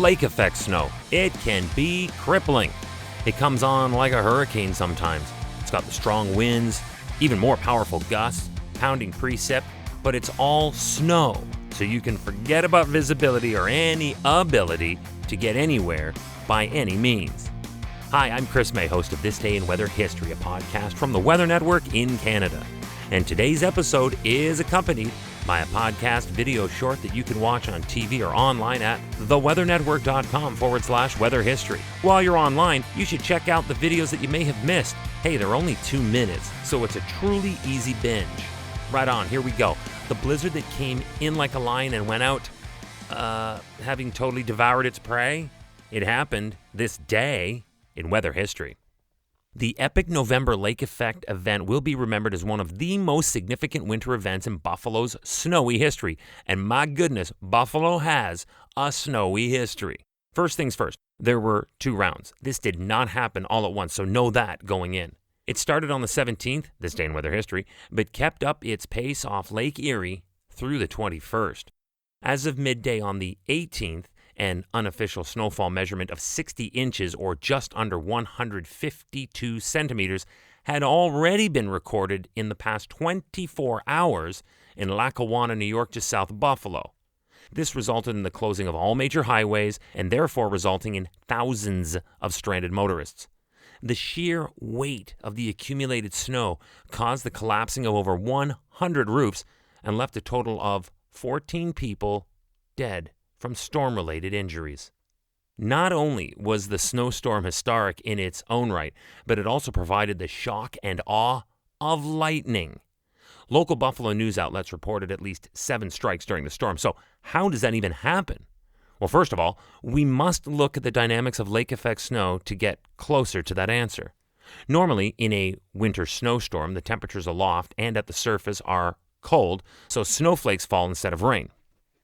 Lake effect snow. It can be crippling. It comes on like a hurricane sometimes. It's got the strong winds, even more powerful gusts, pounding precip, but it's all snow, so you can forget about visibility or any ability to get anywhere by any means. Hi, I'm Chris May, host of This Day in Weather History, a podcast from the Weather Network in Canada. And today's episode is accompanied by a podcast video short that you can watch on TV or online at theweathernetwork.com/weather history. While you're online, you should check out the videos that you may have missed. Hey, they're only 2 minutes, so it's a truly easy binge. Right on, here we go. The blizzard that came in like a lion and went out, having totally devoured its prey. It happened this day in weather history. The epic November lake effect event will be remembered as one of the most significant winter events in Buffalo's snowy history. And my goodness, Buffalo has a snowy history. First things first, there were 2 rounds. This did not happen all at once, so know that going in. It started on the 17th, this day in weather history, but kept up its pace off Lake Erie through the 21st. As of midday on the 18th, an unofficial snowfall measurement of 60 inches or just under 152 centimeters had already been recorded in the past 24 hours in Lackawanna, New York, just south of Buffalo. This resulted in the closing of all major highways and therefore resulting in thousands of stranded motorists. The sheer weight of the accumulated snow caused the collapsing of over 100 roofs and left a total of 14 people dead from storm-related injuries. Not only was the snowstorm historic in its own right, but it also provided the shock and awe of lightning. Local Buffalo news outlets reported at least 7 strikes during the storm. So how does that even happen? Well, first of all, we must look at the dynamics of lake effect snow to get closer to that answer. Normally, in a winter snowstorm, the temperatures aloft and at the surface are cold, so snowflakes fall instead of rain.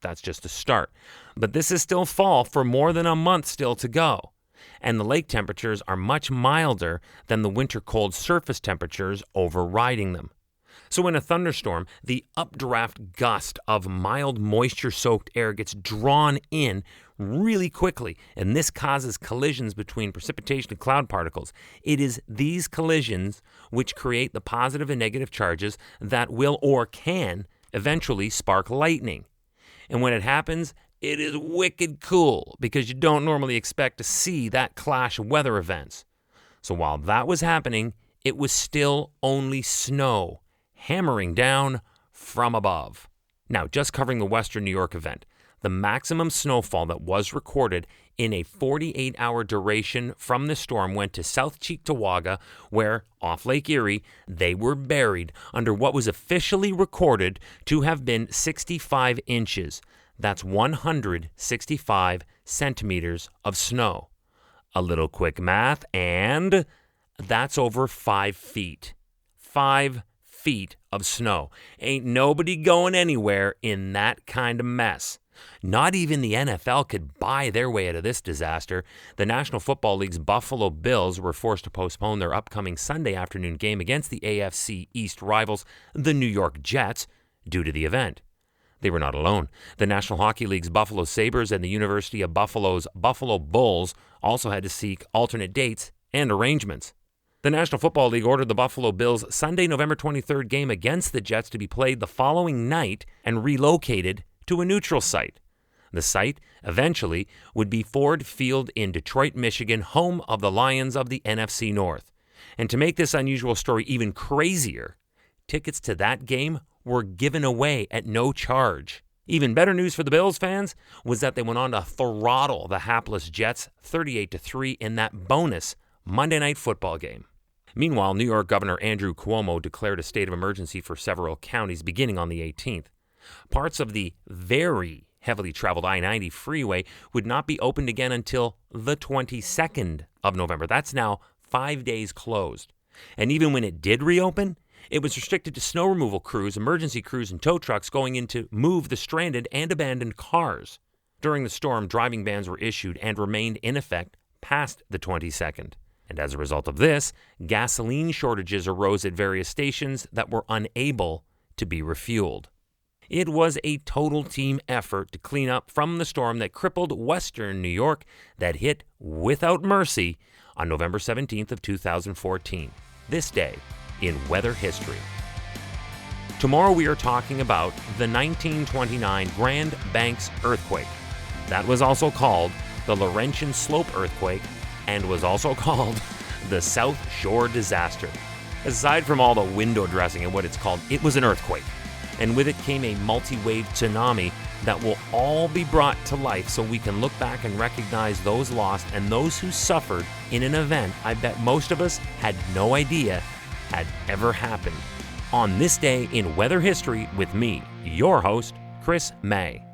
That's just a start. But this is still fall for more than a month still to go. And the lake temperatures are much milder than the winter cold surface temperatures overriding them. So in a thunderstorm, the updraft gust of mild moisture-soaked air gets drawn in really quickly, and this causes collisions between precipitation and cloud particles. It is these collisions which create the positive and negative charges that will or can eventually spark lightning. And when it happens, it is wicked cool because you don't normally expect to see that clash of weather events. So while that was happening, it was still only snow hammering down from above. Now, just covering the Western New York event, the maximum snowfall that was recorded in a 48-hour duration from the storm went to South Cheektowaga, where, off Lake Erie, they were buried under what was officially recorded to have been 65 inches. That's 165 centimeters of snow. A little quick math, and that's over 5 feet. 5 feet of snow. Ain't nobody going anywhere in that kind of mess. Not even the NFL could buy their way out of this disaster. The National Football League's Buffalo Bills were forced to postpone their upcoming Sunday afternoon game against the AFC East rivals, the New York Jets, due to the event. They were not alone. The National Hockey League's Buffalo Sabres and the University of Buffalo's Buffalo Bulls also had to seek alternate dates and arrangements. The National Football League ordered the Buffalo Bills' Sunday, November 23rd game against the Jets to be played the following night and relocated to a neutral site. The site, eventually, would be Ford Field in Detroit, Michigan, home of the Lions of the NFC North. And to make this unusual story even crazier, tickets to that game were given away at no charge. Even better news for the Bills fans was that they went on to throttle the hapless Jets 38-3 in that bonus Monday Night Football game. Meanwhile, New York Governor Andrew Cuomo declared a state of emergency for several counties beginning on the 18th. Parts of the very heavily traveled I-90 freeway would not be opened again until the 22nd of November. That's now 5 days closed. And even when it did reopen, it was restricted to snow removal crews, emergency crews, and tow trucks going in to move the stranded and abandoned cars. During the storm, driving bans were issued and remained in effect past the 22nd. And as a result of this, gasoline shortages arose at various stations that were unable to be refueled. It was a total team effort to clean up from the storm that crippled western New York that hit without mercy on November 17th of 2014. This day in weather history. Tomorrow we are talking about the 1929 Grand Banks earthquake. That was also called the Laurentian Slope earthquake and was also called the South Shore disaster. Aside from all the window dressing and what it's called, it was an earthquake. And with it came a multi-wave tsunami that will all be brought to life so we can look back and recognize those lost and those who suffered in an event I bet most of us had no idea had ever happened. On this day in weather history with me, your host, Chris May.